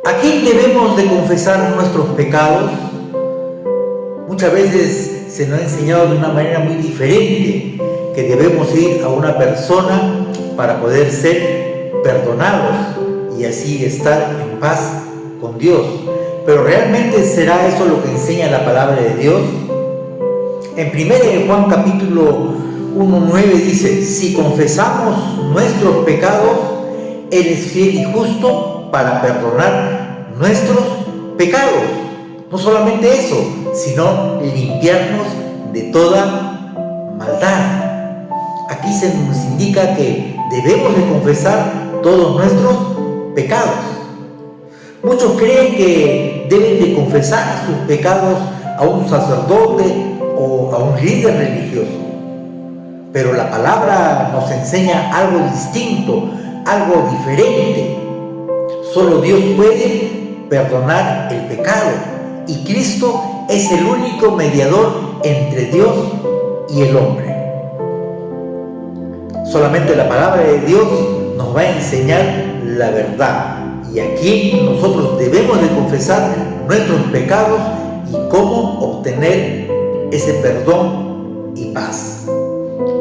¿A quién debemos de confesar nuestros pecados? Muchas veces se nos ha enseñado de una manera muy diferente que debemos ir a una persona para poder ser perdonados y así estar en paz con Dios. Pero ¿realmente será eso lo que enseña la palabra de Dios? En 1 Juan capítulo 1:9 dice: si confesamos nuestros pecados, Él es fiel y justo para perdonar nuestros pecados. No solamente eso, sino limpiarnos de toda maldad. Aquí se nos indica que debemos de confesar todos nuestros pecados. Muchos creen que deben de confesar sus pecados a un sacerdote o a un líder religioso. Pero la palabra nos enseña algo distinto, algo diferente. Solo Dios puede perdonar el pecado y Cristo es el único mediador entre Dios y el hombre. Solamente la palabra de Dios nos va a enseñar la verdad y aquí nosotros debemos de confesar nuestros pecados y cómo obtener ese perdón y paz.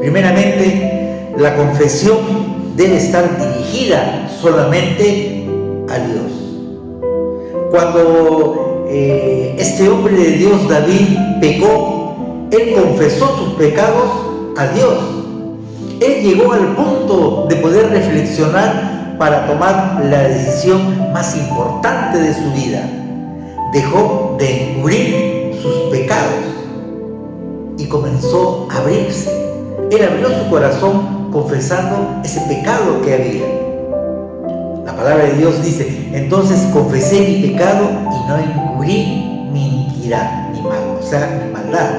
Primeramente, la confesión debe estar dirigida solamente a Dios. Cuando este hombre de Dios, David, pecó, él confesó sus pecados a Dios. Él llegó al punto de poder reflexionar para tomar la decisión más importante de su vida. Dejó de encubrir sus pecados y comenzó a abrirse. Él abrió su corazón confesando ese pecado que había. La palabra de Dios dice: entonces confesé mi pecado y no encubrí mi iniquidad, mi maldad.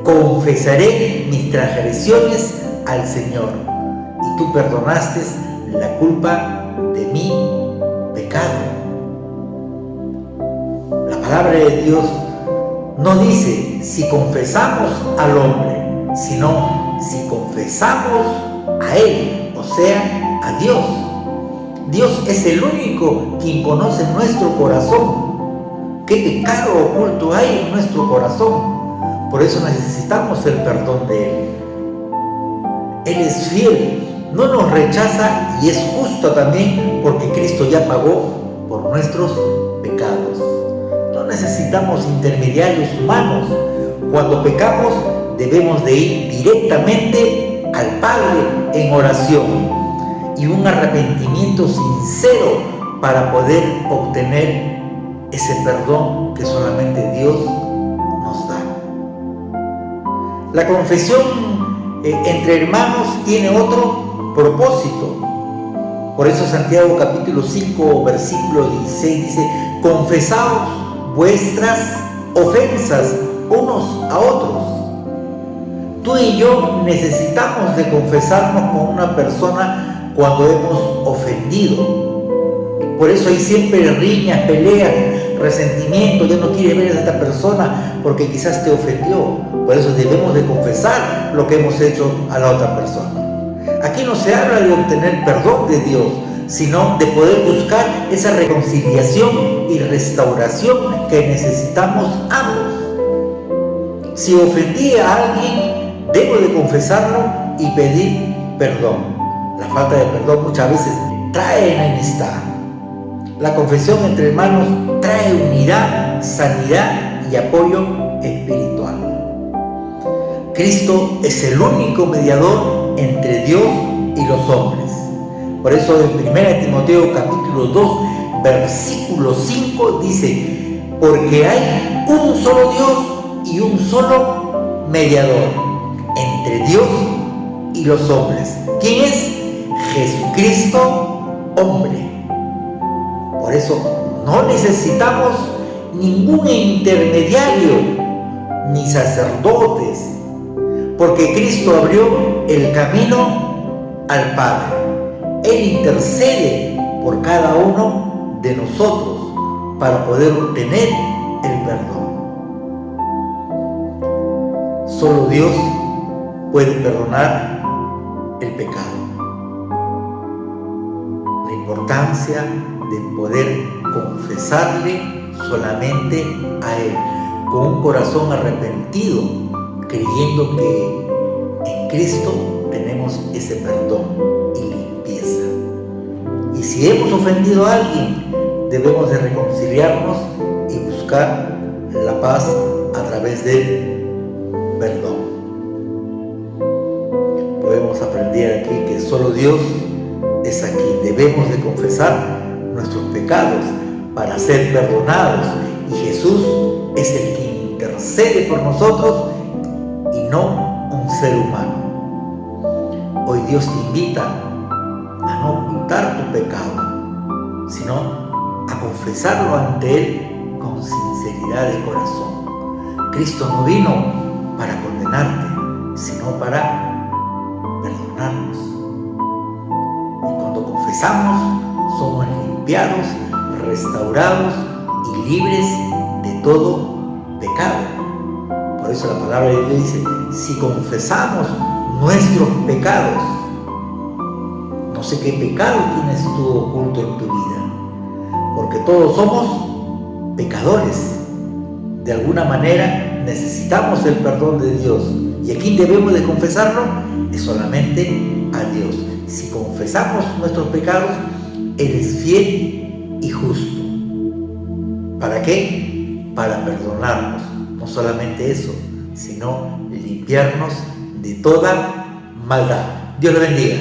Confesaré mis transgresiones al Señor y tú perdonaste la culpa de mi pecado. La palabra de Dios no dice si confesamos al hombre, sino si confesamos a Él, o sea, a Dios. Dios es el único quien conoce nuestro corazón. ¿Qué pecado oculto hay en nuestro corazón? Por eso necesitamos el perdón de Él. Él es fiel, no nos rechaza y es justo también porque Cristo ya pagó por nuestros pecados. No necesitamos intermediarios humanos. Cuando pecamos debemos de ir directamente al Padre en oración y un arrepentimiento sincero para poder obtener ese perdón que solamente Dios nos da. La confesión entre hermanos tiene otro propósito. Por eso Santiago capítulo 5 versículo 16 dice: confesaos vuestras ofensas unos a otros. Tú y yo necesitamos de confesarnos con una persona cuando hemos ofendido. Por eso hay siempre riñas, peleas, resentimiento. Ya no quieres ver a esta persona porque quizás te ofendió. Por eso debemos de confesar lo que hemos hecho a la otra persona. Aquí no se habla de obtener perdón de Dios, sino de poder buscar esa reconciliación y restauración que necesitamos ambos. Si ofendí a alguien, debo de confesarlo y pedir perdón. La falta de perdón muchas veces trae enemistad. La confesión entre hermanos trae unidad, sanidad y apoyo espiritual. Cristo es el único mediador entre Dios y los hombres. Por eso en 1 Timoteo capítulo 2 versículo 5 dice: porque hay un solo Dios y un solo mediador entre Dios y los hombres. ¿Quién es? Jesucristo, hombre. Por eso no necesitamos ningún intermediario ni sacerdotes, porque Cristo abrió el camino al Padre. Él intercede por cada uno de nosotros para poder obtener el perdón. Solo Dios puede perdonar el pecado. La importancia de poder confesarle solamente a Él, con un corazón arrepentido, creyendo que en Cristo tenemos ese perdón y limpieza. Y si hemos ofendido a alguien, debemos de reconciliarnos y buscar la paz a través del perdón. Podemos aprender aquí que solo Dios es a quien debemos de confesar nuestros pecados para ser perdonados, y Jesús es el que intercede por nosotros y no un ser humano. Hoy Dios te invita a no ocultar tu pecado, sino a confesarlo ante Él con sinceridad de corazón. Cristo no vino para condenarte, sino para perdonarnos. Y cuando confesamos, somos limpiados, restaurados y libres de todo pecado. Por eso la palabra de Dios dice: si confesamos nuestros pecados. No sé qué pecado tienes tú oculto en tu vida, porque todos somos pecadores. De alguna manera necesitamos el perdón de Dios, y aquí debemos de confesarlo es solamente a Dios. Si confesamos nuestros pecados, Él es fiel y justo. ¿Para qué? Para perdonarnos. No solamente eso, sino limpiarnos de toda maldad. Dios le bendiga.